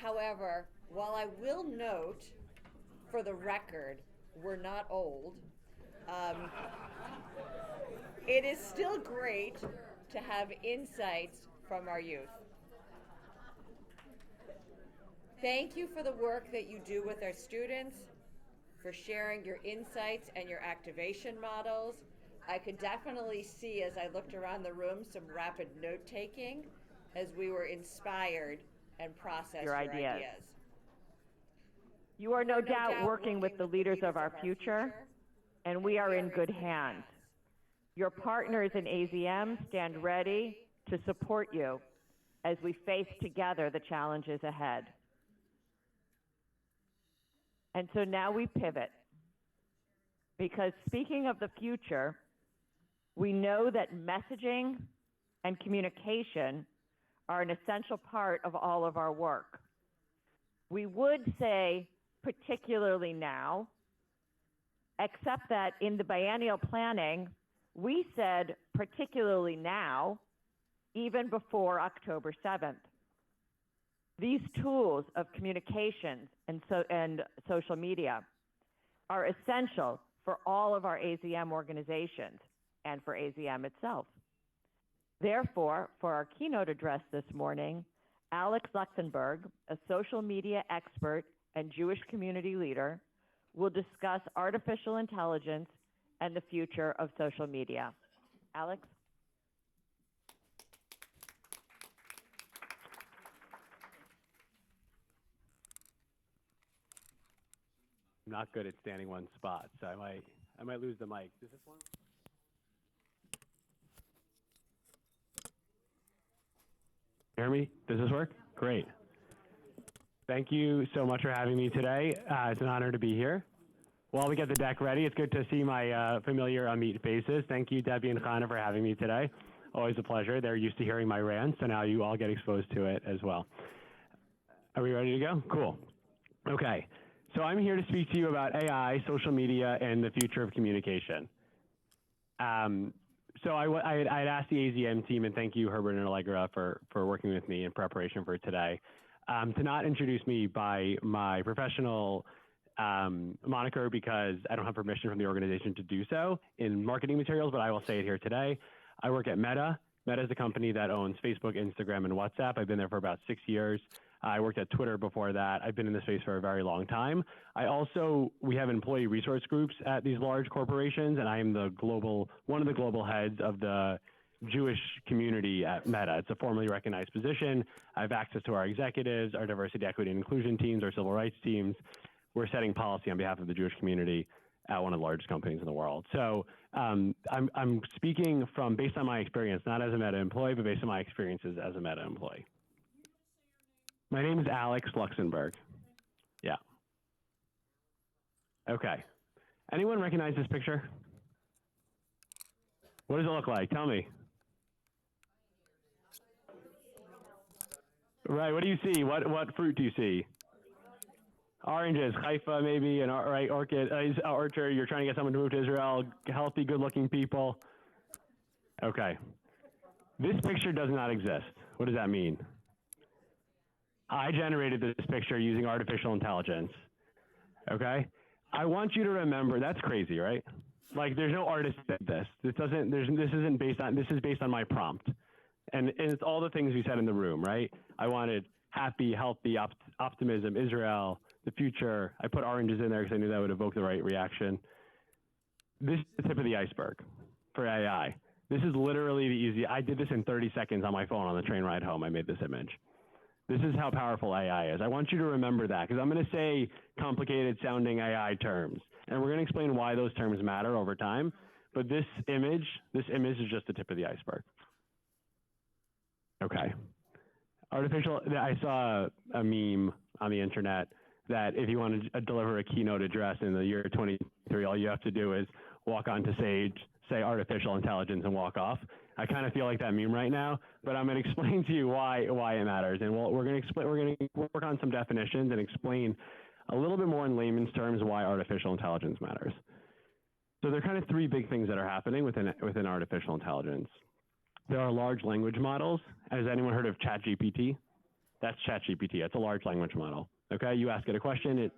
However, while I will note, for the record, we're not old, it is still great to have insights from our youth. Thank you for the work that you do with our students, for sharing your insights and your activation models. I could definitely see, as I looked around the room, some rapid note-taking as we were inspired and processed your ideas. You are no doubt working with the leaders of our future, and we are in good hands. Your partners in AZM stand ready to support you as we face together the challenges ahead. And so now we pivot, because speaking of the future, we know that messaging and communication are an essential part of all of our work. We would say particularly now, except that in the biennial planning, we said particularly now, even before October 7th. These tools of communications and social media are essential for all of our AZM organizations and for AZM itself. Therefore, for our keynote address this morning, Alex Luxenberg, a social media expert and Jewish community leader, will discuss artificial intelligence and the future of social media. Alex? I'm not good at standing one spot, so I might lose the mic. Is this one? Hear me? Does this work? Great. Thank you so much for having me today. It's an honor to be here. While we get the deck ready, it's good to see my familiar unmeet faces. Thank you, Debbie and Chana, for having me today. Always a pleasure. They're used to hearing my rants, so now you all get exposed to it as well. Are we ready to go? Cool. Okay. So I'm here to speak to you about AI, social media, and the future of communication. So I had asked the AZM team, and thank you, Herbert and Allegra, for working with me in preparation for today, to not introduce me by my professional moniker, because I don't have permission from the organization to do so in marketing materials, but I will say it here today. I work at Meta. Meta is a company that owns Facebook, Instagram, and WhatsApp. I've been there for about 6 years. I worked at Twitter before that. I've been in this space for a very long time. We have employee resource groups at these large corporations, and I am one of the global heads of the Jewish community at Meta. It's a formally recognized position. I have access to our executives, our diversity, equity, and inclusion teams, our civil rights teams. We're setting policy on behalf of the Jewish community at one of the largest companies in the world. So I'm speaking based on my experience, not as a Meta employee, but based on my experiences as a Meta employee. My name is Alex Luxenberg. Yeah. Okay. Anyone recognize this picture? What does it look like? Tell me. Right, what do you see? What fruit do you see? Oranges, Haifa maybe, and right, orchard. You're trying to get someone to move to Israel. Healthy, good-looking people. Okay. This picture does not exist. What does that mean? I generated this picture using artificial intelligence. Okay? I want you to remember, that's crazy, right? Like, there's no artist that did this. This is based on my prompt. And it's all the things we said in the room, right? I wanted happy, healthy, optimism, Israel, the future. I put oranges in there because I knew that would evoke the right reaction. This is the tip of the iceberg for AI. This is literally the easy. I did this in 30 seconds on my phone on the train ride home. I made this image. This is how powerful AI is. I want you to remember that, because I'm going to say complicated sounding AI terms, and we're going to explain why those terms matter over time. But this image is just the tip of the iceberg. Okay. I saw a meme on the internet that if you want to deliver a keynote address in the year 2023, all you have to do is walk onto stage, say artificial intelligence, and walk off. I kind of feel like that meme right now, but I'm going to explain to you why it matters, and we're going to work on some definitions and explain a little bit more in layman's terms why artificial intelligence matters. So there are kind of three big things that are happening within artificial intelligence. There are large language models. Has anyone heard of ChatGPT? That's ChatGPT. It's a large language model. Okay, you ask it a question,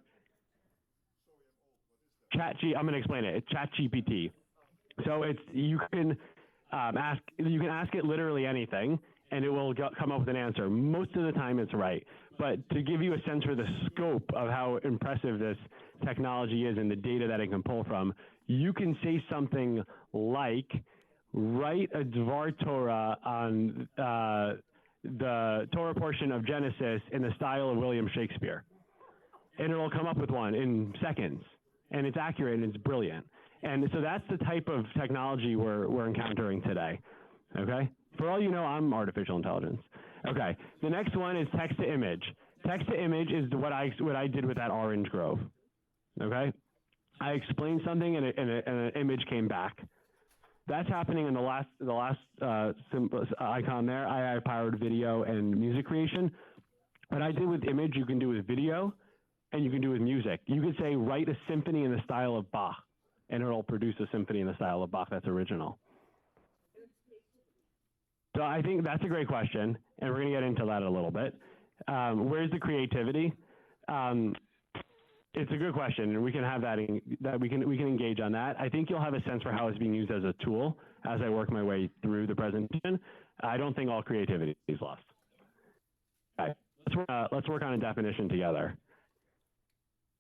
I'm going to explain it. It's ChatGPT. So you can ask it literally anything, and it will come up with an answer. Most of the time, it's right. But to give you a sense for the scope of how impressive this technology is and the data that it can pull from, you can say something like, write a Dvar Torah on the Torah portion of Genesis in the style of William Shakespeare. And it'll come up with one in seconds. And it's accurate and it's brilliant. And so that's the type of technology we're encountering today. Okay? For all you know, I'm artificial intelligence. Okay. The next one is text to image. Text to image is what I did with that orange grove. Okay? I explained something and an image came back. That's happening in the last icon there, AI-powered video and music creation. What I did with image, you can do with video, and you can do with music. You could say, write a symphony in the style of Bach, and it'll produce a symphony in the style of Bach that's original. So I think that's a great question, and we're going to get into that a little bit. Where's the creativity? It's a good question, and we can have we can engage on that. I think you'll have a sense for how it's being used as a tool as I work my way through the presentation. I don't think all creativity is lost. Okay, let's work on a definition together.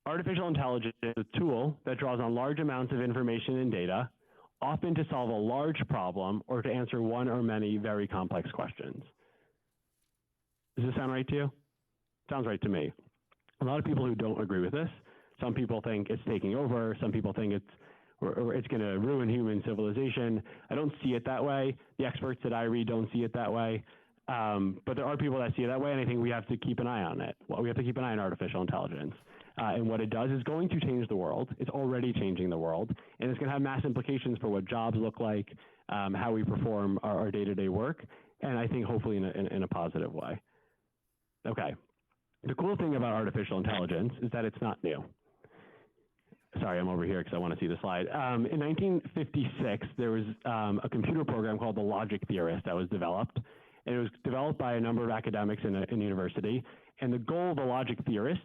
Artificial intelligence is a tool that draws on large amounts of information and data, often to solve a large problem or to answer one or many very complex questions. Does this sound right to you? Sounds right to me. A lot of people who don't agree with this. Some people think it's taking over. Some people think it's going to ruin human civilization. I don't see it that way. The experts that I read don't see it that way. But there are people that see it that way, and I think we have to keep an eye on it. Well, we have to keep an eye on artificial intelligence. And what it does is going to change the world. It's already changing the world. And it's going to have mass implications for what jobs look like, how we perform our day-to-day work, and I think hopefully in a positive way. Okay. The cool thing about artificial intelligence is that it's not new. Sorry, I'm over here because I want to see the slide. In 1956, there was a computer program called the Logic Theorist that was developed. And it was developed by a number of academics in a university. And the goal of the Logic Theorist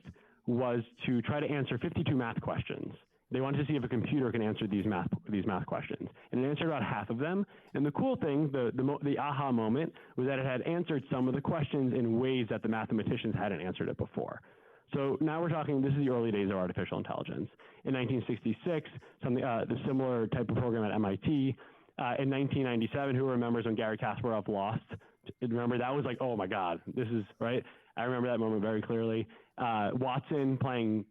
was to try to answer 52 math questions. They wanted to see if a computer can answer these math questions. And it answered about half of them. And the cool thing, the aha moment, was that it had answered some of the questions in ways that the mathematicians hadn't answered it before. So now we're talking, this is the early days of artificial intelligence. In 1966, the similar type of program at MIT. In 1997, who remembers when Gary Kasparov lost? Remember, that was like, oh my God, this is, right? I remember that moment very clearly. Watson playing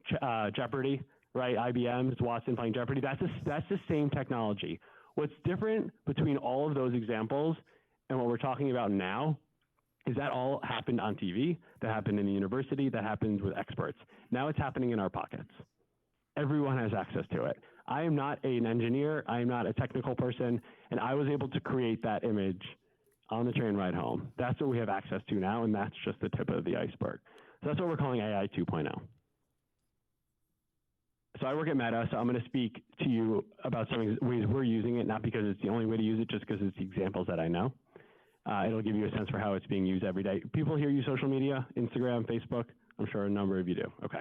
Jeopardy, right? IBM's Watson playing Jeopardy. That's the same technology. What's different between all of those examples and what we're talking about now is that all happened on TV, that happened in the university, that happened with experts. Now it's happening in our pockets. Everyone has access to it. I am not an engineer, I am not a technical person, and I was able to create that image on the train ride home. That's what we have access to now, and that's just the tip of the iceberg. So that's what we're calling AI 2.0. So I work at Meta, so I'm going to speak to you about some ways we're using it, not because it's the only way to use it, just because it's the examples that I know. It'll give you a sense for how it's being used every day. People here use social media, Instagram, Facebook. I'm sure a number of you do. Okay.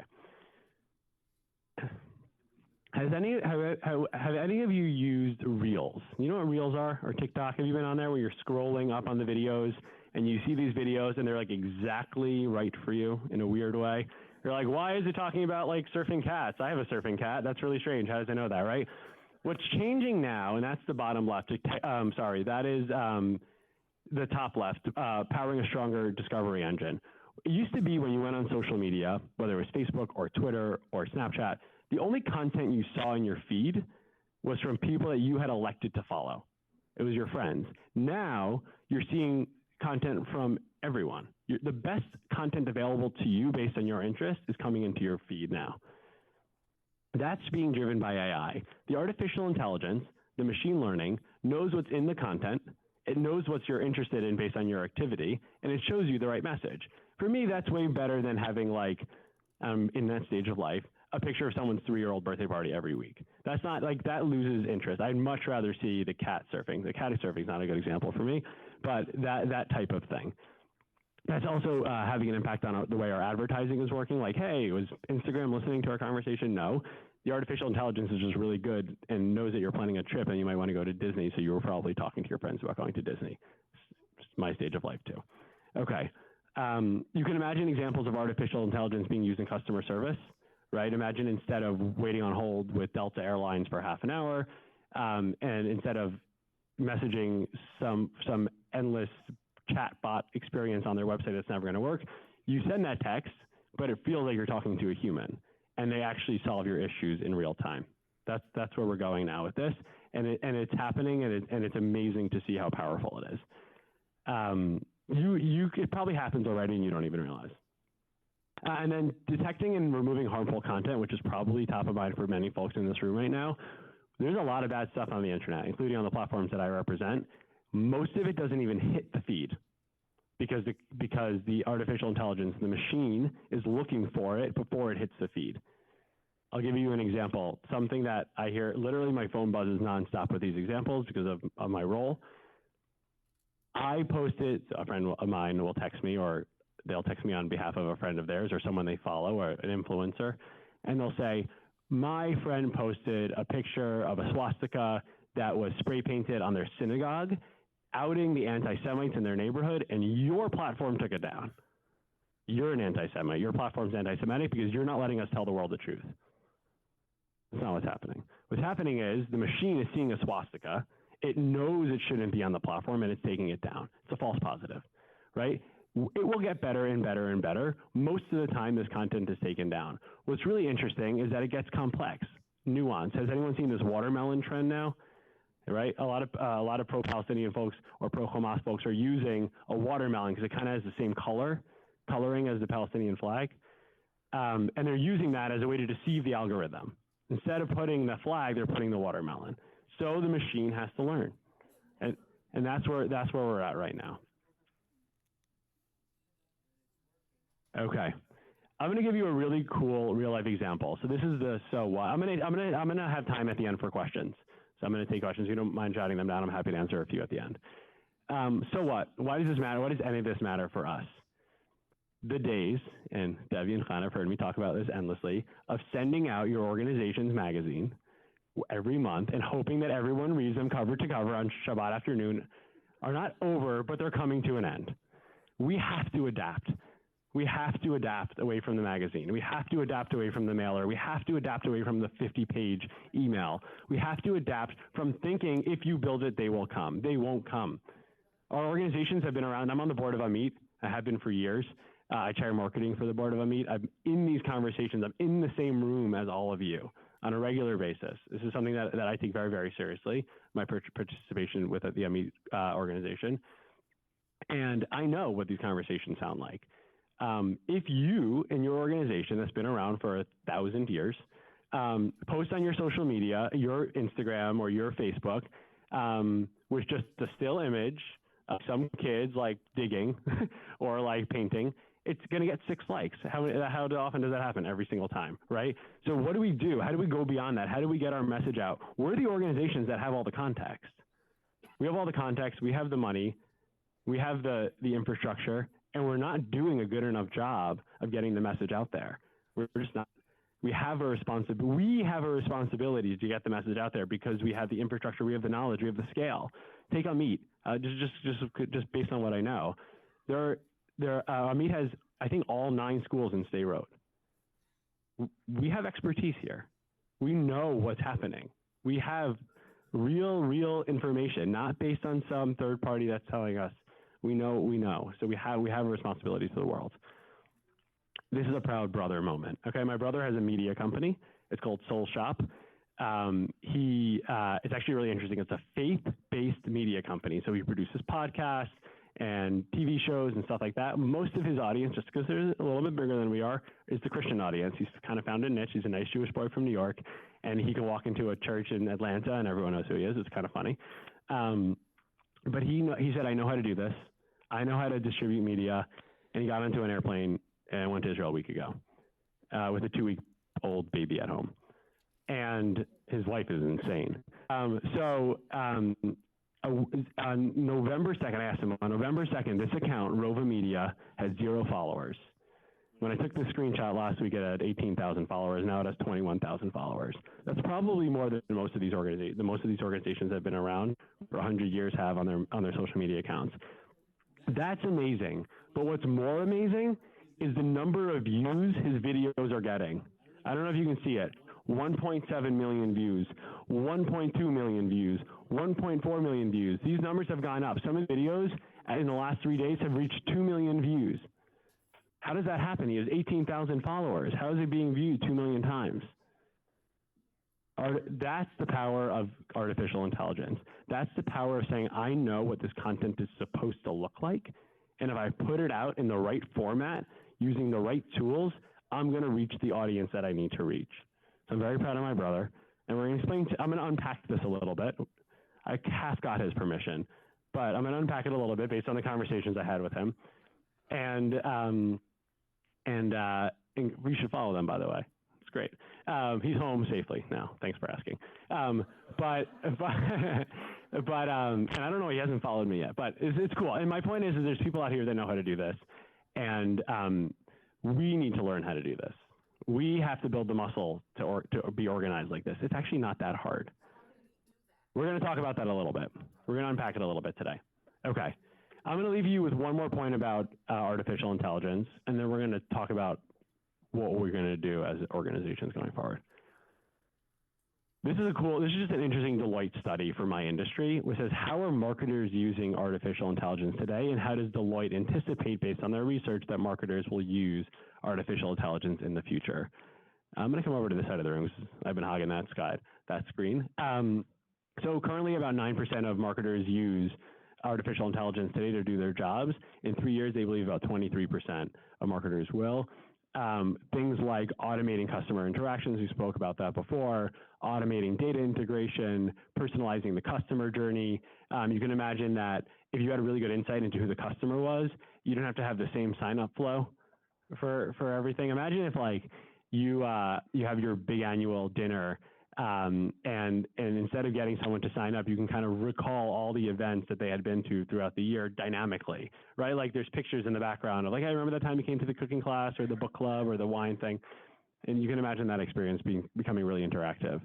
Have any of you used Reels? You know what Reels are, or TikTok? Have you been on there where you're scrolling up on the videos and you see these videos and they're like exactly right for you in a weird way? You're like, why is it talking about like surfing cats? I have a surfing cat. That's really strange. How does it know that, right? What's changing now, and that's the bottom left. That is the top left, powering a stronger discovery engine. It used to be when you went on social media, whether it was Facebook or Twitter or Snapchat, the only content you saw in your feed was from people that you had elected to follow. It was your friends. Now you're seeing content from everyone. The best content available to you based on your interest is coming into your feed now. That's being driven by AI. The artificial intelligence, the machine learning, knows what's in the content. It knows what you're interested in based on your activity, and it shows you the right message. For me, that's way better than having, like, in that stage of life, a picture of someone's 3-year-old birthday party every week. That's not, like, that loses interest. I'd much rather see the cat surfing. The cat surfing is not a good example for me, but that type of thing. That's also having an impact on the way our advertising is working. Like, hey, was Instagram listening to our conversation? No. The artificial intelligence is just really good and knows that you're planning a trip and you might want to go to Disney, so you were probably talking to your friends about going to Disney. It's my stage of life too. Okay. You can imagine examples of artificial intelligence being used in customer service, right? Imagine instead of waiting on hold with Delta Airlines for half an hour, and instead of messaging some endless chatbot experience on their website that's never going to work, you send that text, but it feels like you're talking to a human, and they actually solve your issues in real time. That's where we're going now with this, and it's happening, and it's amazing to see how powerful it is. It probably happens already, and you don't even realize. And then detecting and removing harmful content, which is probably top of mind for many folks in this room right now. There's a lot of bad stuff on the internet, including on the platforms that I represent. Most of it doesn't even hit the feed because the artificial intelligence, the machine, is looking for it before it hits the feed. I'll give you an example. Something that I hear, literally my phone buzzes nonstop with these examples because of my role. I posted, a friend of mine will text me, or they'll text me on behalf of a friend of theirs or someone they follow or an influencer, and they'll say, my friend posted a picture of a swastika that was spray painted on their synagogue, outing the anti-Semites in their neighborhood, and your platform took it down. You're an anti-Semite. Your platform's anti-Semitic because you're not letting us tell the world the truth. That's not what's happening. What's happening is the machine is seeing a swastika. It knows it shouldn't be on the platform, and it's taking it down. It's a false positive, right? It will get better and better and better. Most of the time, this content is taken down. What's really interesting is that it gets complex, nuance. Has anyone seen this watermelon trend now? Right, a lot of pro-Palestinian folks or pro-Hamas folks are using a watermelon because it kind of has the same coloring as the Palestinian flag, and they're using that as a way to deceive the algorithm. Instead of putting the flag, they're putting the watermelon. So the machine has to learn, and that's where we're at right now. Okay, I'm going to give you a really cool real life example. So this is the so what. I'm gonna have time at the end for questions. So I'm going to take questions. If you don't mind jotting them down, I'm happy to answer a few at the end. So what? Why does this matter? Why does any of this matter for us? The days, and Debbie and Khan have heard me talk about this endlessly, of sending out your organization's magazine every month and hoping that everyone reads them cover to cover on Shabbat afternoon are not over, but they're coming to an end. We have to adapt. We have to adapt away from the magazine. We have to adapt away from the mailer. We have to adapt away from the 50-page email. We have to adapt from thinking if you build it, they will come. They won't come. Our organizations have been around. I'm on the board of Amit. I have been for years. I chair marketing for the board of Amit. I'm in these conversations. I'm in the same room as all of you on a regular basis. This is something that I take very, very seriously, my participation with the Amit organization. And I know what these conversations sound like. If you in your organization that's been around for 1,000 years, post on your social media, your Instagram or your Facebook, with just a still image of some kids like digging or like painting, it's going to get 6 likes. How often does that happen? Every single time, right? So what do we do? How do we go beyond that? How do we get our message out? We're the organizations that have all the context. We have all the context. We have the money. We have the infrastructure. And we're not doing a good enough job of getting the message out there. We're just not. We have a responsibility to get the message out there because we have the infrastructure, we have the knowledge, we have the scale. Take Amit, just based on what I know. Amit has, I think, all 9 schools in State Road. We have expertise here. We know what's happening. We have real information, not based on some third party that's telling us. We know. So we have a responsibility to the world. This is a proud brother moment. Okay, my brother has a media company. It's called Soul Shop. It's actually really interesting. It's a faith-based media company. So he produces podcasts and TV shows and stuff like that. Most of his audience, just because they're a little bit bigger than we are, is the Christian audience. He's kind of found a niche. He's a nice Jewish boy from New York, and he can walk into a church in Atlanta and everyone knows who he is. It's kind of funny. But he said, I know how to do this. I know how to distribute media. And he got onto an airplane and went to Israel a week ago with a 2-week-old baby at home. And his wife is insane. On November 2nd, I asked him, on November 2nd, this account, Rova Media, has 0 followers. When I took the screenshot last week, it had 18,000 followers. Now it has 21,000 followers. That's probably more than most of these organizations that have been around for 100 years have on their social media accounts. That's amazing. But what's more amazing is the number of views his videos are getting. I don't know if you can see it. 1.7 million views, 1.2 million views, 1.4 million views. These numbers have gone up. Some of the videos in the last 3 days have reached 2 million views. How does that happen? He has 18,000 followers. How is it being viewed 2 million times? That's the power of artificial intelligence. That's the power of saying, I know what this content is supposed to look like, and if I put it out in the right format, using the right tools, I'm going to reach the audience that I need to reach. So I'm very proud of my brother, and we're going to I'm going to unpack this a little bit. I half got his permission, but I'm going to unpack it a little bit based on the conversations I had with him. And we should follow them, by the way. It's great. He's home safely now. Thanks for asking. And I don't know, he hasn't followed me yet, but it's cool. And my point is there's people out here that know how to do this, and we need to learn how to do this. We have to build the muscle to be organized like this. It's actually not that hard. We're going to talk about that a little bit. We're going to unpack it a little bit today. Okay. I'm going to leave you with one more point about artificial intelligence, and then we're going to talk about what we're going to do as organizations going forward. This is just an interesting Deloitte study for my industry, which says, how are marketers using artificial intelligence today, and how does Deloitte anticipate, based on their research, that marketers will use artificial intelligence in the future? I'm going to come over to this side of the room. I've been hogging that screen. So currently about 9% of marketers use artificial intelligence today to do their jobs. In 3 years, they believe about 23% of marketers will. Things like automating customer interactions, we spoke about that before, automating data integration, personalizing the customer journey. You can imagine that if you had a really good insight into who the customer was, you don't have to have the same sign-up flow for everything. Imagine if like you have your big annual dinner, and instead of getting someone to sign up, you can kind of recall all the events that they had been to throughout the year dynamically, right? Like there's pictures in the background of like, I remember that time you came to the cooking class or the book club or the wine thing. And you can imagine that experience becoming really interactive.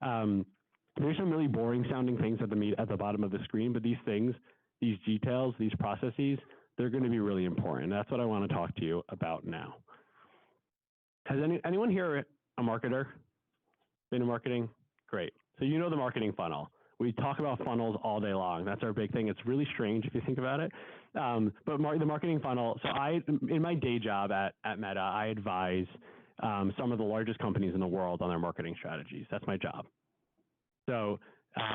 There's some really boring sounding things at the bottom of the screen, but these things, these details, these processes, they're going to be really important. That's what I want to talk to you about now. Has anyone here a marketer? Been in marketing? Great. So you know the marketing funnel. We talk about funnels all day long. That's our big thing. It's really strange if you think about it. But the marketing funnel, so in my day job at Meta, I advise some of the largest companies in the world on their marketing strategies. That's my job. So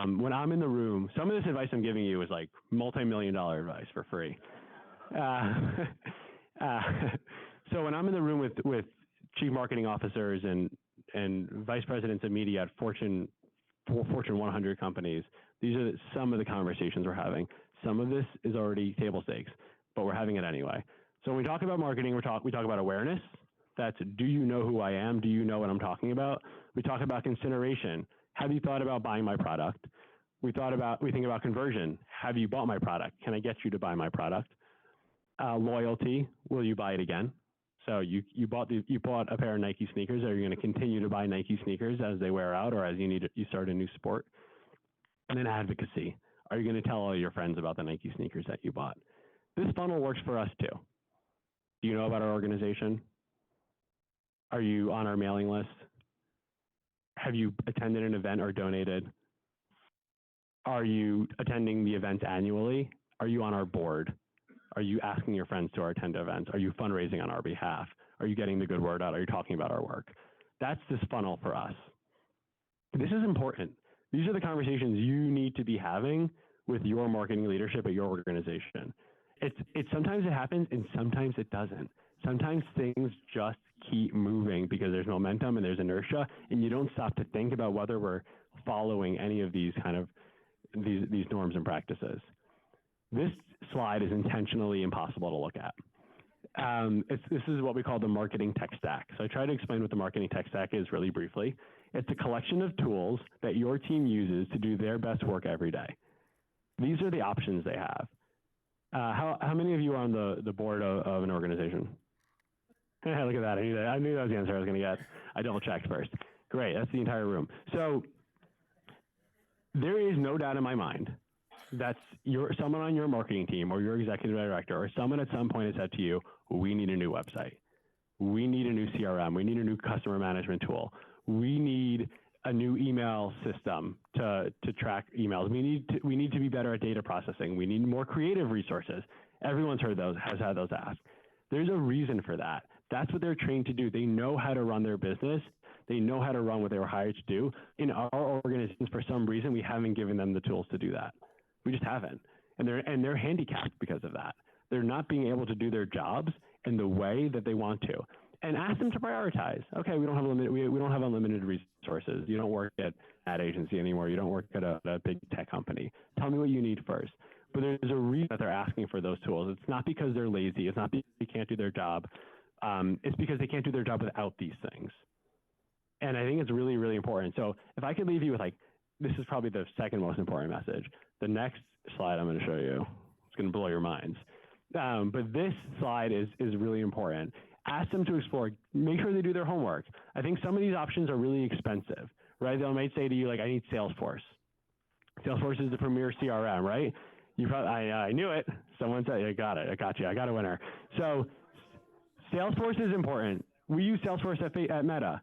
when I'm in the room, some of this advice I'm giving you is like multi-million-dollar advice for free. So when I'm in the room with chief marketing officers and vice presidents of media at Fortune 100 companies, these are some of the conversations we're having. Some of this is already table stakes, but we're having it anyway. So when we talk about marketing, we talk about awareness. That's, do you know who I am? Do you know what I'm talking about? We talk about consideration. Have you thought about buying my product? We think about conversion. Have you bought my product? Can I get you to buy my product? Loyalty. Will you buy it again? So you bought a pair of Nike sneakers. Are you going to continue to buy Nike sneakers as they wear out or as you start a new sport? And then advocacy. Are you going to tell all your friends about the Nike sneakers that you bought? This funnel works for us too. Do you know about our organization? Are you on our mailing list? Have you attended an event or donated? Are you attending the events annually? Are you on our board? Are you asking your friends to attend events? Are you fundraising on our behalf? Are you getting the good word out? Are you talking about our work? That's this funnel for us. This is important. These are the conversations you need to be having with your marketing leadership at your organization. Sometimes it happens and sometimes it doesn't. Sometimes things just keep moving because there's momentum and there's inertia, and you don't stop to think about whether we're following any of these these norms and practices. This slide is intentionally impossible to look at. This is what we call the marketing tech stack. So I try to explain what the marketing tech stack is really briefly. It's a collection of tools that your team uses to do their best work every day. These are the options they have. How many of you are on the board of an organization? Look at that. I knew that was the answer I was going to get. I double checked first. Great. That's the entire room. So there is no doubt in my mind that someone on your marketing team or your executive director or someone at some point has said to you, we need a new website. We need a new CRM. We need a new customer management tool. We need a new email system to track emails. We need to be better at data processing. We need more creative resources. Everyone's heard those, has had those asked. There's a reason for that. That's what they're trained to do. They know how to run their business. They know how to run what they were hired to do. In our organizations, for some reason, we haven't given them the tools to do that. We just haven't. And they're handicapped because of that. They're not being able to do their jobs in the way that they want to. And ask them to prioritize. Okay, we don't have unlimited resources. You don't work at ad agency anymore. You don't work at a big tech company. Tell me what you need first. But there's a reason that they're asking for those tools. It's not because they're lazy. It's not because they can't do their job. It's because they can't do their job without these things. And I think it's really, really important. So if I could leave you with this is probably the second most important message. The next slide I'm going to show you, it's going to blow your minds. But this slide is really important. Ask them to explore, make sure they do their homework. I think some of these options are really expensive, right? They might say to you, I need Salesforce. Salesforce is the premier CRM, right? You probably, I knew it. Someone said, I got it. I got you. I got a winner. So Salesforce is important. We use Salesforce at Meta,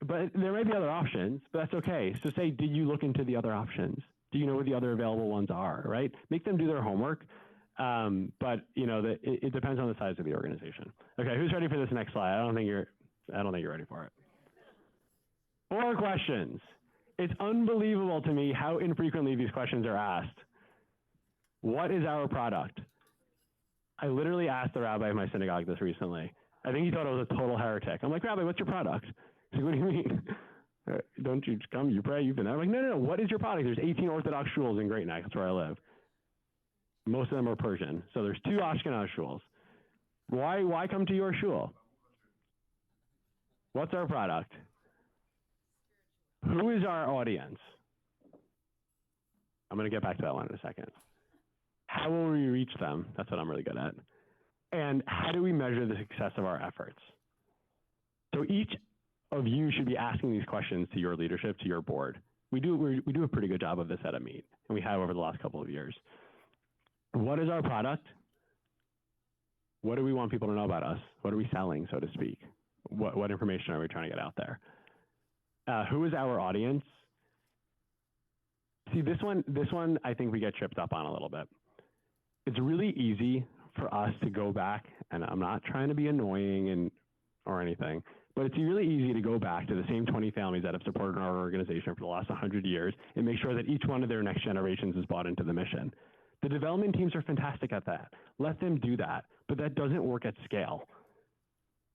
but there may be other options, but that's okay. So say, did you look into the other options? Do you know what the other available ones are, right? Make them do their homework. But it depends on the size of the organization. Okay, who's ready for this next slide? I don't think you're ready for it. 4 questions. It's unbelievable to me how infrequently these questions are asked. What is our product? I literally asked the rabbi of my synagogue this recently. I think he thought I was a total heretic. I'm like, Rabbi, what's your product? He's like, what do you mean? Don't you come, you pray, you've been there. I'm like, no, what is your product? There's 18 Orthodox shuls in Great Neck. That's where I live. Most of them are Persian. So there's 2 Ashkenaz shuls. Why come to your shul? What's our product? Who is our audience? I'm going to get back to that one in a second. How will we reach them? That's what I'm really good at. And how do we measure the success of our efforts? So each of you should be asking these questions to your leadership, to your board. We do a pretty good job of this at Meet, and we have over the last couple of years. What is our product? What do we want people to know about us? What are we selling, so to speak? What information are we trying to get out there? Who is our audience? See, this one I think we get tripped up on a little bit. It's really easy for us to go back, and I'm not trying to be annoying or anything, but it's really easy to go back to the same 20 families that have supported our organization for the last 100 years and make sure that each one of their next generations is bought into the mission. The development teams are fantastic at that. Let them do that, but that doesn't work at scale.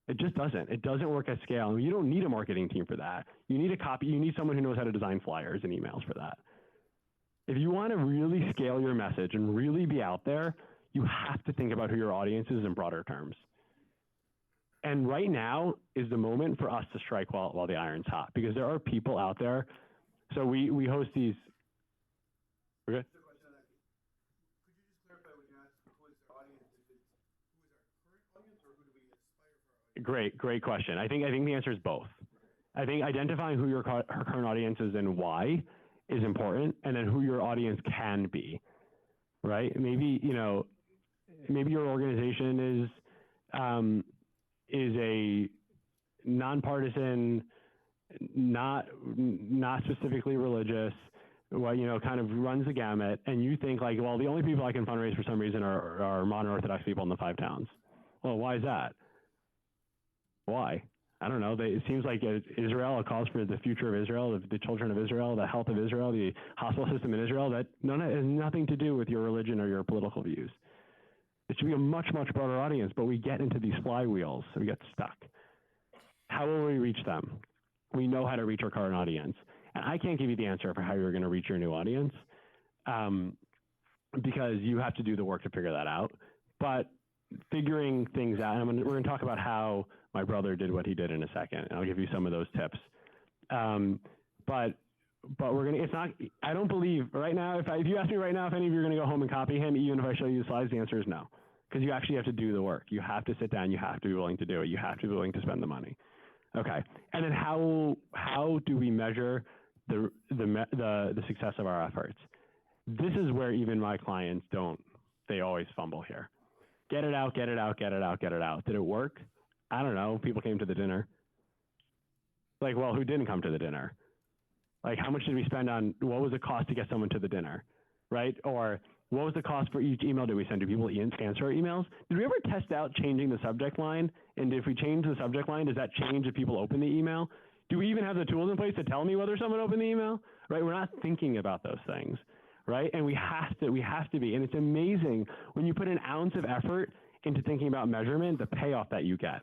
It just doesn't. It doesn't work at scale. And you don't need a marketing team for that. You need someone who knows how to design flyers and emails for that. If you want to really scale your message and really be out there, you have to think about who your audience is in broader terms. And right now is the moment for us to strike while the iron's hot, because there are people out there. So we host these. We're good? Great question. I think the answer is both. I think identifying who your current audience is and why is important, and then who your audience can be, right? Maybe your organization is a nonpartisan, not specifically religious, kind of runs the gamut, and you think the only people I can fundraise for some reason are modern Orthodox people in the 5 towns. Well, why is that? Why? I don't know. It seems like Israel, a cause for the future of Israel, the children of Israel, the health of Israel, the hospital system in Israel, that has nothing to do with your religion or your political views. It should be a much, much broader audience, but we get into these flywheels, so we get stuck. How will we reach them? We know how to reach our current audience. And I can't give you the answer for how you're going to reach your new audience, because you have to do the work to figure that out. But figuring things out, and we're going to talk about how my brother did what he did in a second, and I'll give you some of those tips. But but it's not, I don't believe right now, if you ask me right now if any of you are going to go home and copy him, even if I show you the slides, the answer is no. Because you actually have to do the work. You have to sit down. You have to be willing to do it. You have to be willing to spend the money. Okay. And then how do we measure the success of our efforts? This is where even my clients they always fumble here. Get it out, get it out, get it out, get it out. Did it work? I don't know. People came to the dinner. Like, well, who didn't come to the dinner? Like, how much did we spend on, what was the cost to get someone to the dinner, right? Or what was the cost for each email did we send? Do people answer our emails? Did we ever test out changing the subject line? And if we change the subject line, does that change if people open the email? Do we even have the tools in place to tell me whether someone opened the email? Right? We're not thinking about those things, right? And we have to be. And it's amazing when you put an ounce of effort into thinking about measurement, the payoff that you get.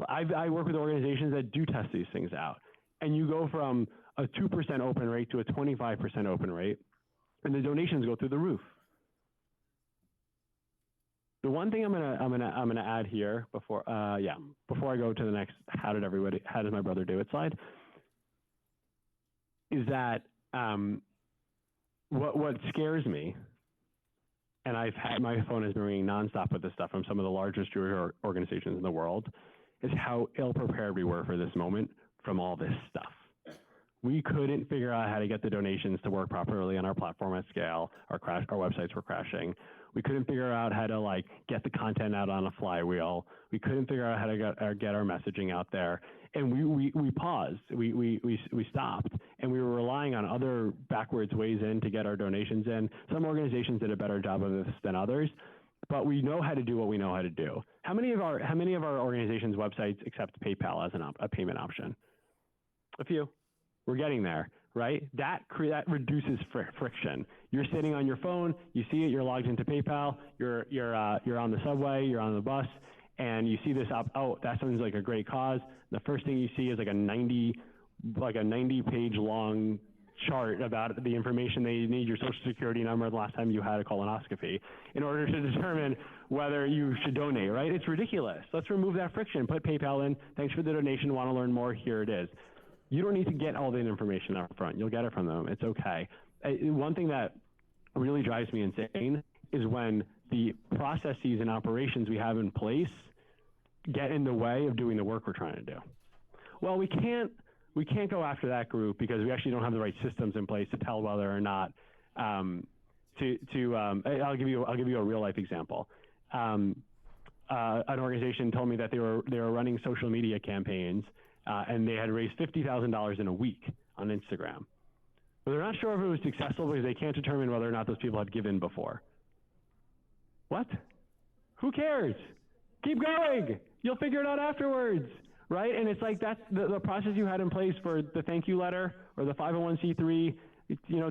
I work with organizations that do test these things out. And you go from a 2% open rate to a 25% open rate, and the donations go through the roof. The one thing I'm gonna add here before I go to the next how does my brother do it slide, is that what scares me, and my phone has been ringing nonstop with this stuff from some of the largest Jewish organizations in the world, is how ill prepared we were for this moment from all this stuff. We couldn't figure out how to get the donations to work properly on our platform at scale. Our websites were crashing. We couldn't figure out how to get the content out on a flywheel. We couldn't figure out how to get our messaging out there. And we paused. We stopped, and we were relying on other backwards ways in to get our donations in. Some organizations did a better job of this than others, but we know how to do what we know how to do. How many of our organizations' websites accept PayPal as a payment option? A few. We're getting there, right? That reduces friction. You're sitting on your phone, you see it, you're logged into PayPal, you're on the subway, you're on the bus, and you see this up. Oh, that sounds like a great cause. The first thing you see is like a 90-page long chart about the information they need, your social security number, the last time you had a colonoscopy, in order to determine whether you should donate, right? It's ridiculous. Let's remove that friction. Put PayPal in. Thanks for the donation. Want to learn more? Here it is. You don't need to get all the information up front. You'll get it from them. It's okay. One thing that really drives me insane is when the processes and operations we have in place get in the way of doing the work we're trying to do. Well, we can't go after that group because we actually don't have the right systems in place to tell whether or not I'll give you a real life example. An organization told me that they were running social media campaigns and they had raised $50,000 in a week on Instagram. But they're not sure if it was successful because they can't determine whether or not those people had given before. What? Who cares? Keep going. You'll figure it out afterwards, right? And it's like that's the process you had in place for the thank you letter or the 501c3,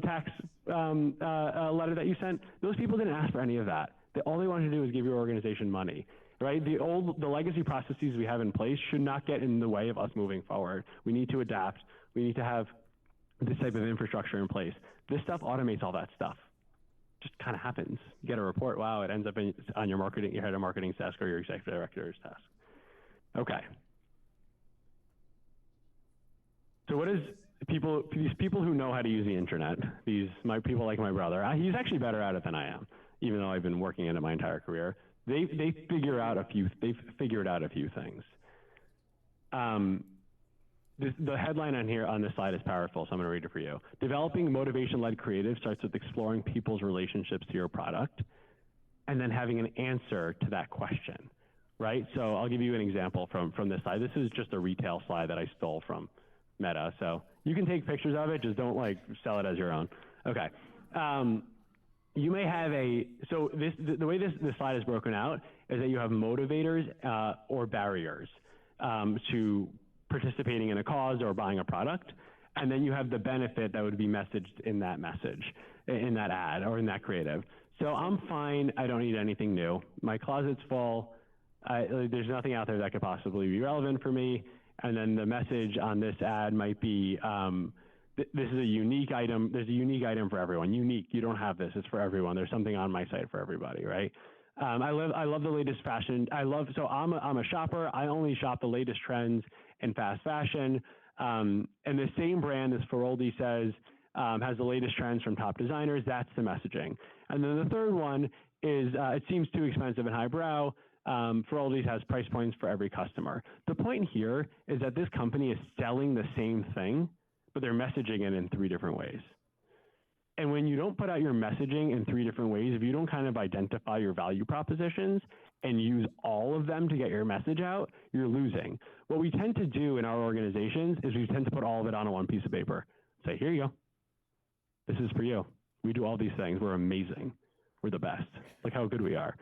tax letter that you sent. Those people didn't ask for any of that. All they wanted to do was give your organization money. Right? The legacy processes we have in place should not get in the way of us moving forward. We need to adapt. We need to have this type of infrastructure in place. This stuff automates all that stuff. Just kind of happens. You get a report, wow, it ends up on your head of marketing's desk or your executive director's desk. Okay. So what is these people who know how to use the internet, people like my brother, he's actually better at it than I am, even though I've been working in it my entire career. They've figured out a few things. The headline on this slide is powerful, so I'm going to read it for you. Developing motivation-led creative starts with exploring people's relationships to your product and then having an answer to that question, right? So I'll give you an example from this slide. This is just a retail slide that I stole from Meta, so you can take pictures of it, just don't sell it as your own. Okay. You may have the way this slide is broken out is that you have motivators or barriers to participating in a cause or buying a product, and then you have the benefit that would be messaged in that message, in that ad or in that creative. So I'm fine, I don't need anything new. My closet's full, there's nothing out there that could possibly be relevant for me, and then the message on this ad might be, this is a unique item. There's a unique item for everyone. Unique. You don't have this. It's for everyone. There's something on my site for everybody, right? I love the latest fashion. So I'm a shopper. I only shop the latest trends in fast fashion. And the same brand as Feroldi says has the latest trends from top designers. That's the messaging. And then the third one is it seems too expensive and highbrow. Feroldi's has price points for every customer. The point here is that this company is selling the same thing, but they're messaging it in 3 different ways. And when you don't put out your messaging in 3 different ways, if you don't kind of identify your value propositions and use all of them to get your message out, you're losing. What we tend to do in our organizations is we tend to put all of it on one piece of paper. Say, here you go. This is for you. We do all these things. We're amazing. We're the best. Look how good we are.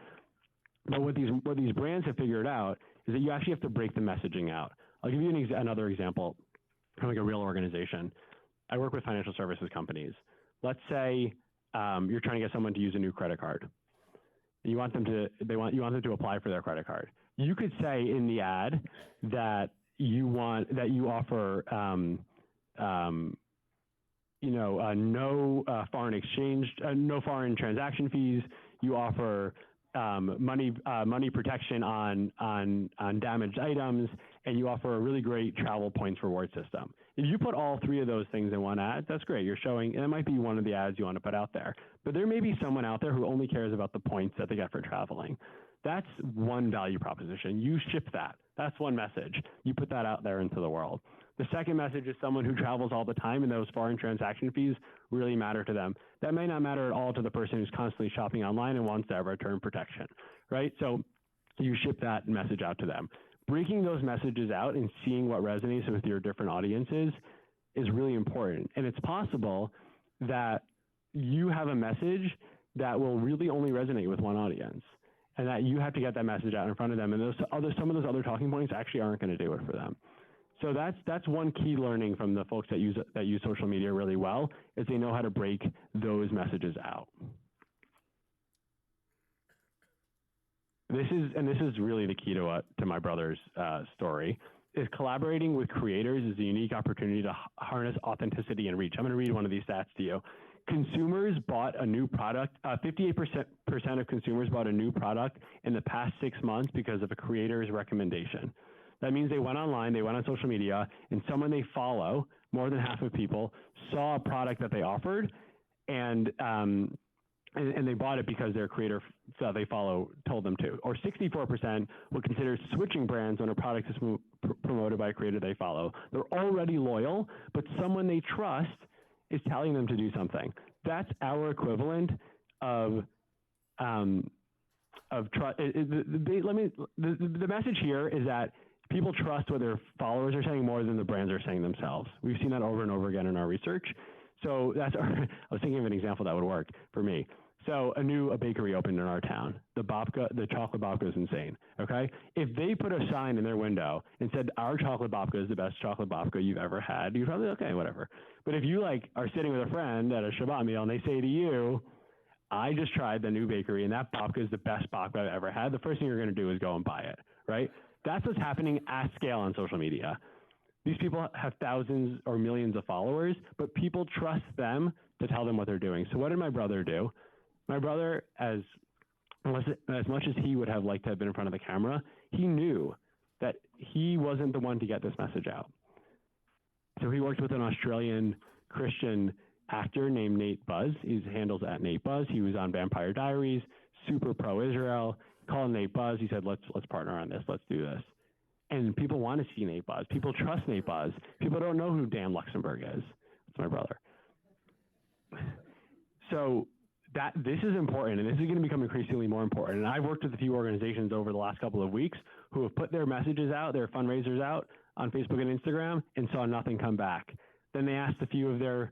But what these brands have figured out is that you actually have to break the messaging out. I'll give you another example from like a real organization. I work with financial services companies. Let's say you're trying to get someone to use a new credit card. You want them to apply for their credit card. You could say in the ad that you offer no foreign exchange, no foreign transaction fees. You offer money protection on damaged items, and you offer a really great travel points reward system. If you put all 3 of those things in one ad, that's great. You're showing, and it might be one of the ads you want to put out there. But there may be someone out there who only cares about the points that they get for traveling. That's one value proposition. You ship that. That's one message. You put that out there into the world. The second message is someone who travels all the time and those foreign transaction fees really matter to them. That may not matter at all to the person who's constantly shopping online and wants to have return protection, right? So you ship that message out to them. Breaking those messages out and seeing what resonates with your different audiences is really important. And it's possible that you have a message that will really only resonate with one audience, and that you have to get that message out in front of them. And some of those other talking points actually aren't going to do it for them. So that's one key learning from the folks that use social media really well, is they know how to break those messages out. This is really the key to my brother's story. Is collaborating with creators is a unique opportunity to harness authenticity and reach. I'm going to read one of these stats to you. Consumers bought a new product. 58% of consumers bought a new product in the past 6 months because of a creator's recommendation. That means they went online, they went on social media, and someone they follow, more than half of people, saw a product that they offered, and they bought it because their creator they follow told them to. Or 64% would consider switching brands when a product is promoted by a creator they follow. They're already loyal, but someone they trust is telling them to do something. That's our equivalent of trust. The message here is that people trust what their followers are saying more than the brands are saying themselves. We've seen that over and over again in our research. So I was thinking of an example that would work for me. So a bakery opened in our town. The chocolate babka is insane. Okay, if they put a sign in their window and said our chocolate babka is the best chocolate babka you've ever had, you'd probably okay, whatever. But if you are sitting with a friend at a Shabbat meal and they say to you, I just tried the new bakery and that babka is the best babka I've ever had, the first thing you're going to do is go and buy it, right? That's what's happening at scale on social media. These people have thousands or millions of followers, but people trust them to tell them what they're doing. So what did my brother do? My brother, as much as he would have liked to have been in front of the camera, he knew that he wasn't the one to get this message out. So he worked with an Australian Christian actor named Nate Buzz. His handle's at Nate Buzz. He was on Vampire Diaries, super pro-Israel. Called Nate Buzz. He said, let's partner on this. Let's do this. And people want to see Nate Buzz. People trust Nate Buzz. People don't know who Dan Luxembourg is. That's my brother. So this is important, and this is going to become increasingly more important. And I've worked with a few organizations over the last couple of weeks who have put their messages out, their fundraisers out on Facebook and Instagram, and saw nothing come back. Then they asked a few of the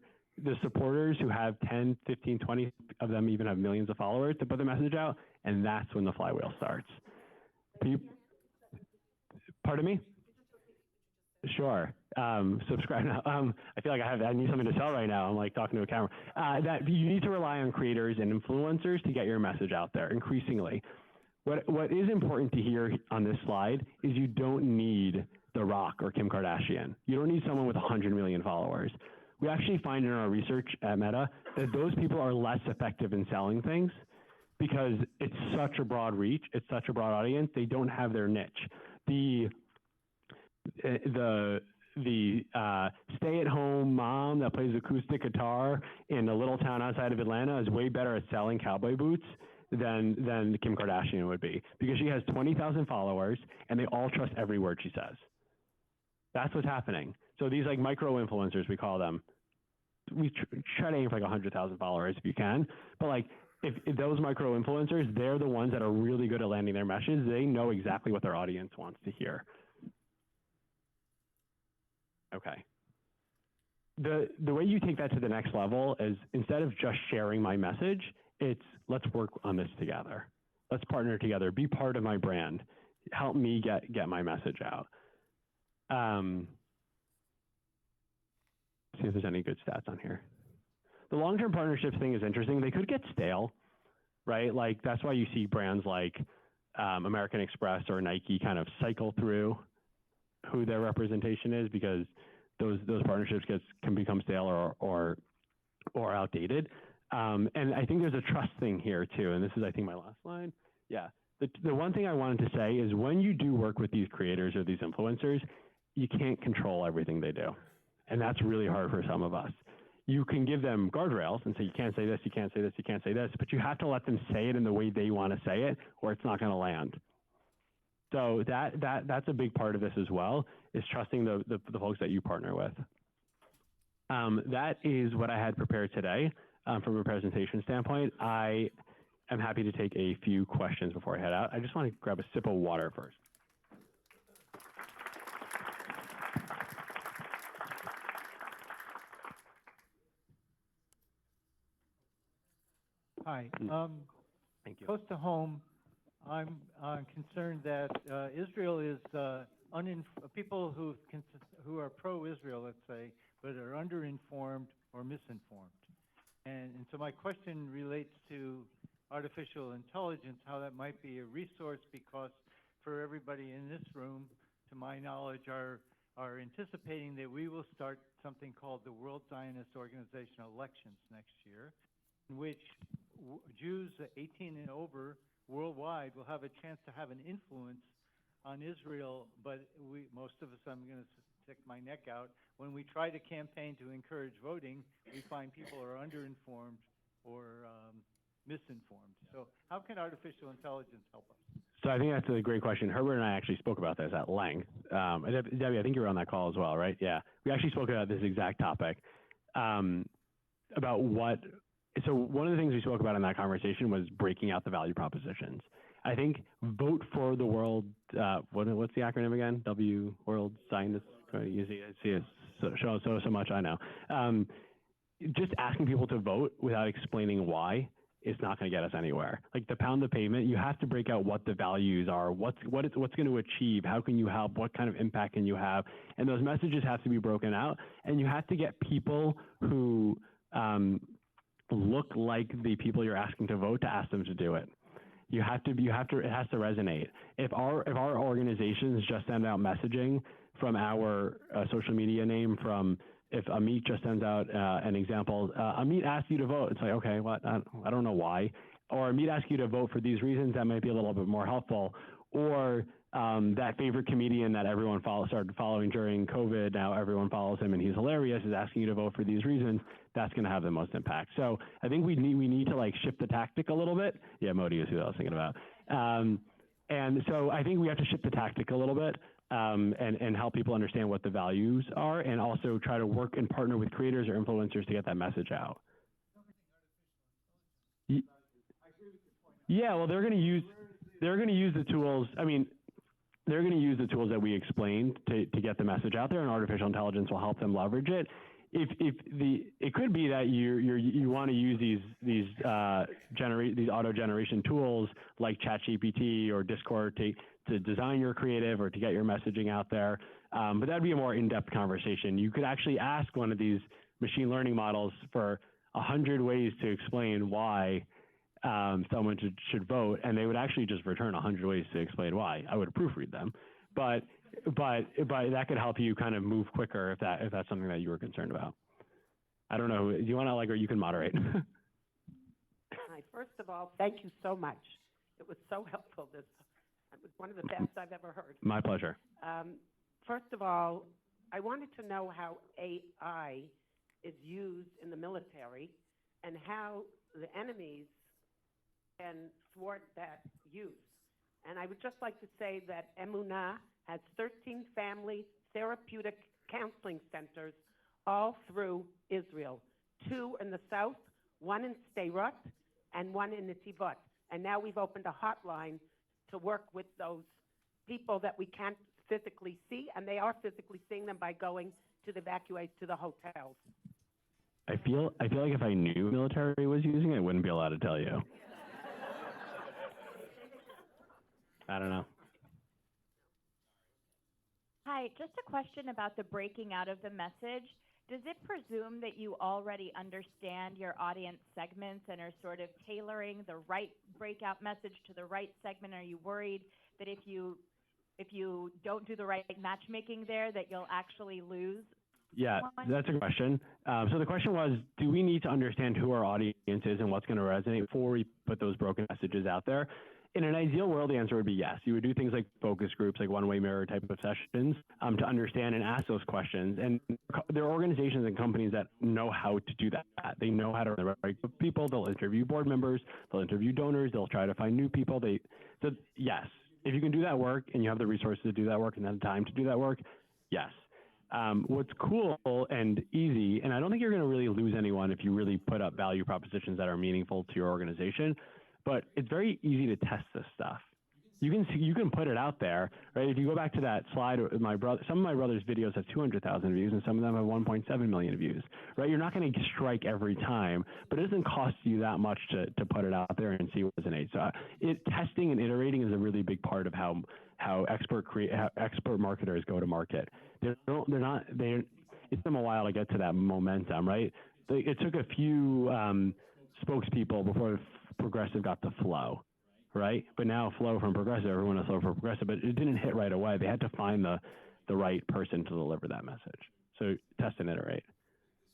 supporters who have 10, 15, 20 of them even have millions of followers to put the message out, and that's when the flywheel starts. Pardon me? Sure. Subscribe now. I feel like I need something to sell right now. I'm like talking to a camera. That you need to rely on creators and influencers to get your message out there increasingly. What is important to hear on this slide is you don't need The Rock or Kim Kardashian. You don't need someone with 100 million followers. We actually find in our research at Meta that those people are less effective in selling things because it's such a broad reach, it's such a broad audience, they don't have their niche. The stay-at-home mom that plays acoustic guitar in a little town outside of Atlanta is way better at selling cowboy boots than Kim Kardashian would be, because she has 20,000 followers and they all trust every word she says. That's what's happening. So these like micro influencers, we call them, we try to aim for like 100,000 followers if you can, but like if those micro influencers, they're the ones that are really good at landing their messages. They know exactly what their audience wants to hear. Okay. The way you take that to the next level is, instead of just sharing my message, it's let's work on this together. Let's partner together. Be part of my brand. Help me get my message out. See if there's any good stats on here. The long-term partnerships thing is interesting. They could get stale, right? Like that's why you see brands like American Express or Nike kind of cycle through who their representation is, because those partnerships can become stale or outdated. And I think there's a trust thing here too. And this is, I think, my last line. Yeah. The one thing I wanted to say is, when you do work with these creators or these influencers, you can't control everything they do. And that's really hard for some of us. You can give them guardrails and say, you can't say this, you can't say this, you can't say this, but you have to let them say it in the way they want to say it, or it's not going to land. So that's a big part of this as well, is trusting the folks that you partner with. That is what I had prepared today from a presentation standpoint. I am happy to take a few questions before I head out. I just want to grab a sip of water first. Hi. Thank you. Close to home, I'm concerned that Israel is people who are pro-Israel, let's say, but are underinformed or misinformed. And so my question relates to artificial intelligence, how that might be a resource, because for everybody in this room, to my knowledge, are anticipating that we will start something called the World Zionist Organization elections next year, in which Jews 18 and over worldwide will have a chance to have an influence on Israel, but most of us, I'm going to stick my neck out, when we try to campaign to encourage voting, we find people are underinformed or misinformed. So how can artificial intelligence help us? So I think that's a great question. Herbert and I actually spoke about this at length. Debbie, I think you were on that call as well, right? Yeah. We actually spoke about this exact topic, about so one of the things we spoke about in that conversation was breaking out the value propositions. I think vote for the world, what's the acronym again? World Zionist, you see it so much, I know. Just asking people to vote without explaining why is not going to get us anywhere. Like the pound the pavement, you have to break out what the values are, what's going to achieve, how can you help, what kind of impact can you have, and those messages have to be broken out, and you have to get people who look like the people you're asking to vote to ask them to do it. It has to resonate. If our organizations just send out messaging from our social media name, if Amit just sends out an example, Amit asked you to vote, it's like, okay, what? I don't know why. Or Amit asked you to vote for these reasons, that might be a little bit more helpful. Or that favorite comedian that everyone started following during COVID, now everyone follows him and he's hilarious, is asking you to vote for these reasons, that's going to have the most impact. So I think we need to like shift the tactic a little bit. Yeah, Modi is who I was thinking about. And so I think we have to shift the tactic a little bit and help people understand what the values are, and also try to work and partner with creators or influencers to get that message out. Yeah, well, they're going to use the tools. I mean, they're going to use the tools that we explained to get the message out there, and artificial intelligence will help them leverage it. It could be that you want to use these auto generation tools like ChatGPT or Discord to design your creative or to get your messaging out there. But that'd be a more in-depth conversation. You could actually ask one of these machine learning models for 100 ways to explain why someone should vote, and they would actually just return 100 ways to explain why. I would proofread them, but that could help you kind of move quicker if that's something that you were concerned about. I don't know. Do you want to or you can moderate? Hi, First of all, thank you so much. It was so helpful. It was one of the best I've ever heard. My pleasure. First of all, I wanted to know how AI is used in the military and how the enemies can thwart that use. And I would just like to say that Emunah has 13 family therapeutic counseling centers all through Israel, 2 in the south, 1 in Sderot, and 1 in Netivot. And now we've opened a hotline to work with those people that we can't physically see, and they are physically seeing them by going to the evacuate to the hotels. I feel like if I knew military was using it, I wouldn't be allowed to tell you. I don't know. Hi, just a question about the breaking out of the message. Does it presume that you already understand your audience segments and are sort of tailoring the right breakout message to the right segment? Are you worried that if you don't do the right matchmaking there, that you'll actually lose? Yeah, that's a question. So the question was, do we need to understand who our audience is and what's going to resonate before we put those broken messages out there? In an ideal world, the answer would be yes. You would do things like focus groups, like one-way mirror type of sessions to understand and ask those questions. And there are organizations and companies that know how to do that. They know how to run the right group of people. They'll interview board members. They'll interview donors. They'll try to find new people. So yes, if you can do that work and you have the resources to do that work and have time to do that work, yes. What's cool and easy, and I don't think you're going to really lose anyone if you really put up value propositions that are meaningful to your organization, but it's very easy to test this stuff. You can put it out there, right? If you go back to that slide, some of my brother's videos have 200,000 views and some of them have 1.7 million views, right? You're not going to strike every time, but it doesn't cost you that much to put it out there and see what resonates. So testing and iterating is a really big part of how expert marketers go to market. It took them a while to get to that momentum, right? It took a few spokespeople before Progressive got the flow, right? But now flow from Progressive, everyone is flow for Progressive, but it didn't hit right away. They had to find the right person to deliver that message. So test and iterate.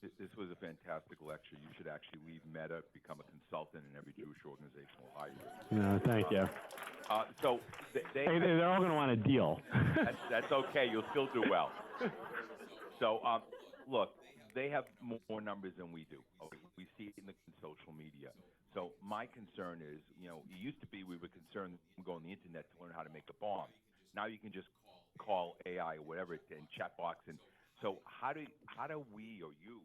This was a fantastic lecture. You should actually leave Meta, become a consultant in every Jewish organization will hire you. No, thank you. So they're all going to want a deal. That's okay. You'll still do well. So look, they have more numbers than we do. Okay? We see it in the social media. So my concern is, it used to be we were concerned we go on the internet to learn how to make a bomb. Now you can just call AI or whatever in chat box. And so how do we or you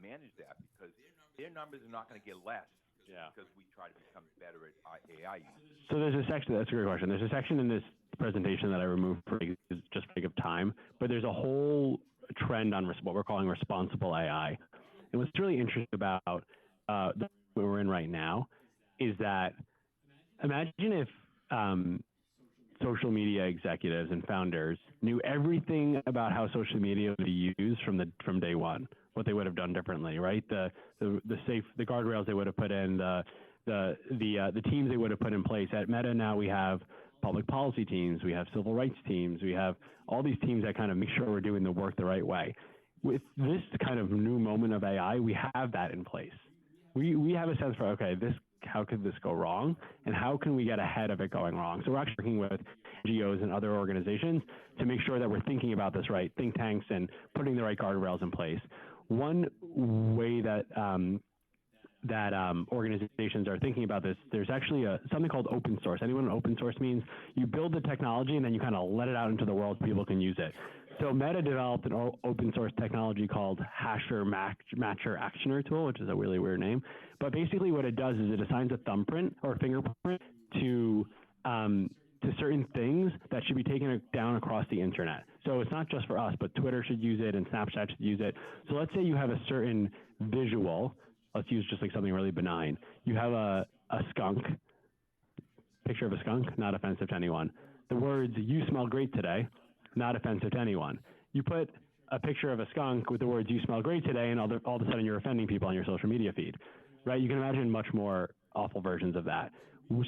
manage that? Because their numbers are not going to get less. Yeah. Because we try to become better at AI use. So there's a section, that's a great question. There's a section in this presentation that I removed for just sake of time, but there's a whole trend on what we're calling responsible AI. And what's really interesting about what we're in right now is that imagine if social media executives and founders knew everything about how social media would be used from day one, what they would have done differently, right? The guardrails they would have put in, the teams they would have put in place. At Meta now we have public policy teams, we have civil rights teams, we have all these teams that kind of make sure we're doing the work the right way. With this kind of new moment of AI, we have that in place. We have a sense for, okay, how could this go wrong, and how can we get ahead of it going wrong? So we're actually working with NGOs and other organizations to make sure that we're thinking about this right, think tanks, and putting the right guardrails in place. One way that organizations are thinking about this, there's actually something called open source. Anyone know what open source means? You build the technology and then you kind of let it out into the world so people can use it. So Meta developed an open source technology called Hasher Matcher Actioner tool, which is a really weird name. But basically what it does is it assigns a thumbprint or fingerprint to certain things that should be taken down across the internet. So it's not just for us, but Twitter should use it and Snapchat should use it. So let's say you have a certain visual. Let's use just like something really benign. You have a skunk, picture of a skunk, not offensive to anyone. The words, "You smell great today," not offensive to anyone. You put a picture of a skunk with the words, "You smell great today," and all of a sudden you're offending people on your social media feed, right? You can imagine much more awful versions of that.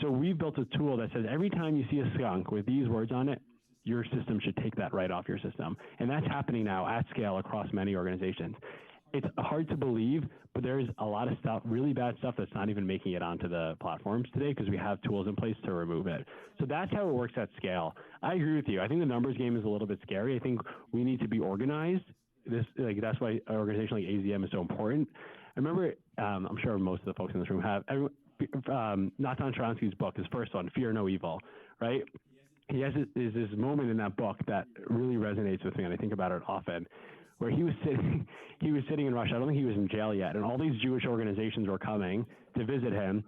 So we've built a tool that says every time you see a skunk with these words on it, your system should take that right off your system. And that's happening now at scale across many organizations. it's hard to believe, but there's a lot of stuff, really bad stuff that's not even making it onto the platforms today because we have tools in place to remove it. So that's how it works at scale. I agree with you. I think the numbers game is a little bit scary. I think we need to be organized. That's why an organization like AZM is so important. I remember, I'm sure most of the folks in this room have, Natan Sharansky's book, his first one, Fear No Evil, right? He has this moment in that book that really resonates with me, and I think about it often, where he was sitting in Russia. I don't think he was in jail yet, and all these Jewish organizations were coming to visit him,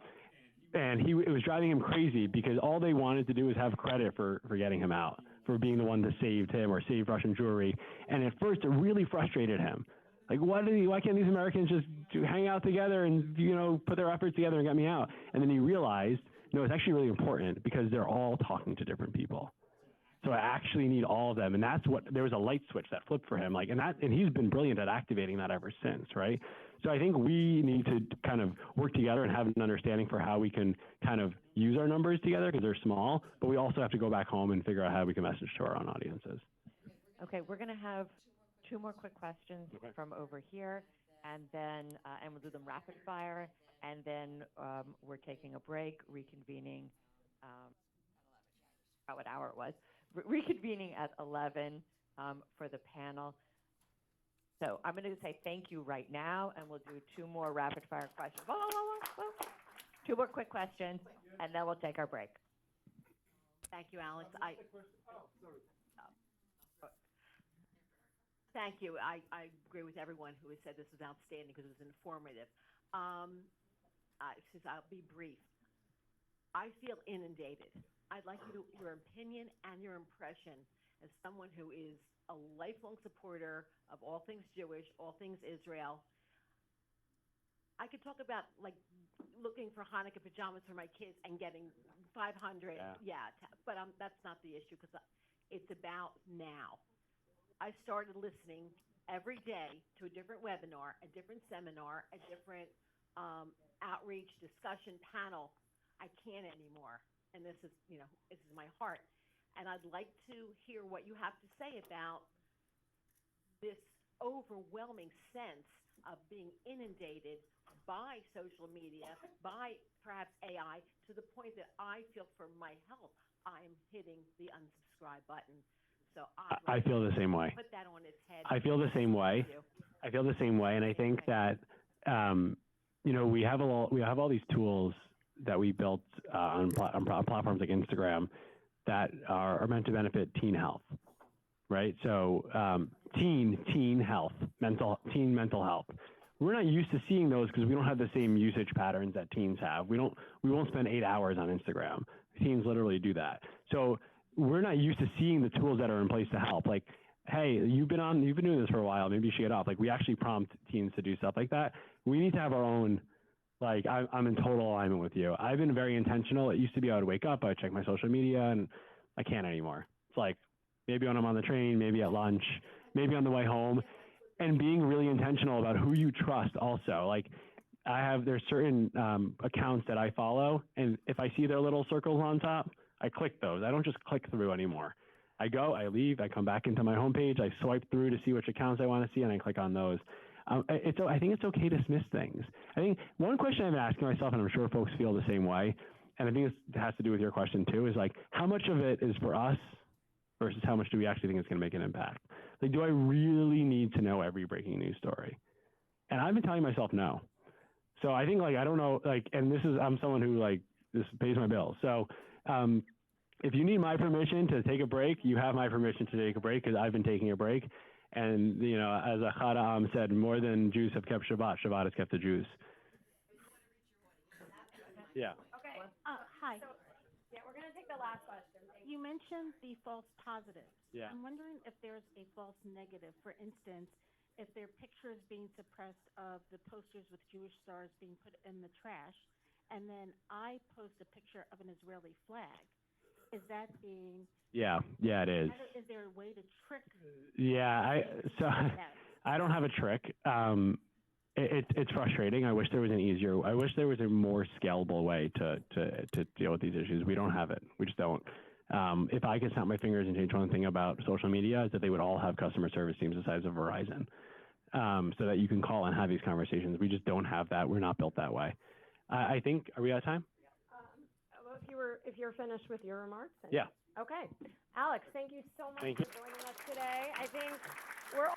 and it was driving him crazy because all they wanted to do was have credit for getting him out, for being the one that saved him or saved Russian Jewry. And at first, it really frustrated him. Like, why can't these Americans just hang out together and, put their efforts together and get me out? And then he realized, it's actually really important because they're all talking to different people. So I actually need all of them. And there was a light switch that flipped for him. And he's been brilliant at activating that ever since, right? So I think we need to kind of work together and have an understanding for how we can kind of use our numbers together because they're small, but we also have to go back home and figure out how we can message to our own audiences. Okay, we're going to have 2 more quick questions from over here, and then and we'll do them rapid fire, and then we're taking a break, reconvening. Forgot what hour it was. Reconvening at 11 for the panel. So I'm going to say thank you right now, and we'll do 2 more rapid fire questions. Whoa, whoa, whoa, whoa. 2 more quick questions, and then we'll take our break. Thank you, Alex. Thank you. I agree with everyone who has said this was outstanding because it was informative. Since I'll be brief, I feel inundated. I'd like your opinion and your impression as someone who is a lifelong supporter of all things Jewish, all things Israel. I could talk about looking for Hanukkah pajamas for my kids and getting 500. But that's not the issue because it's about now. I started listening every day to a different webinar, a different seminar, a different outreach, discussion, panel. I can't anymore. And this is my heart. And I'd like to hear what you have to say about this overwhelming sense of being inundated by social media, by perhaps AI, to the point that I feel for my health, I'm hitting the unsubscribe button. So I feel the same way. Put that on its head. I feel the same way. I feel the same way, and I think that we have all these tools that we built on platforms like Instagram that are meant to benefit teen health, right? So teen health, teen mental health. We're not used to seeing those because we don't have the same usage patterns that teens have. We won't spend 8 hours on Instagram. Teens literally do that. So we're not used to seeing the tools that are in place to help. Like, hey, you've been doing this for a while. Maybe you should get off. Like, we actually prompt teens to do stuff like that. We need to have our own. Like, I'm in total alignment with you. I've been very intentional. It used to be I would wake up, I would check my social media, and I can't anymore. It's like maybe when I'm on the train, maybe at lunch, maybe on the way home, and being really intentional about who you trust also. Like, there's certain accounts that I follow, and if I see their little circles on top, I click those. I don't just click through anymore. I go, I leave, I come back into my homepage, I swipe through to see which accounts I want to see, and I click on those. I think it's okay to miss things. I think one question I've been asking myself, and I'm sure folks feel the same way, and I think this has to do with your question too, is like, how much of it is for us versus how much do we actually think it's going to make an impact? Like, do I really need to know every breaking news story? And I've been telling myself no. So I think, I don't know, and I'm someone who, this pays my bills. So if you need my permission to take a break, you have my permission to take a break because I've been taking a break. And, as Ahad Am said, more than Jews have kept Shabbat, Shabbat has kept the Jews. Yeah. Okay. Hi. Yeah, we're going to take the last question. You mentioned the false positives. Yeah. I'm wondering if there's a false negative. For instance, if there are pictures being suppressed of the posters with Jewish stars being put in the trash, and then I post a picture of an Israeli flag, is that being... Yeah, it is. Is there a way to trick? Yeah, I don't have a trick. It's frustrating. I wish there was a more scalable way to deal with these issues. We don't have it. We just don't. If I could snap my fingers and change one thing about social media, is that they would all have customer service teams the size of Verizon. so that you can call and have these conversations. We just don't have that. We're not built that way. I think, are we out of time? Well, if you're finished with your remarks. Yeah. Okay. Alex, thank you so much Thank for you. joining us today. I think we're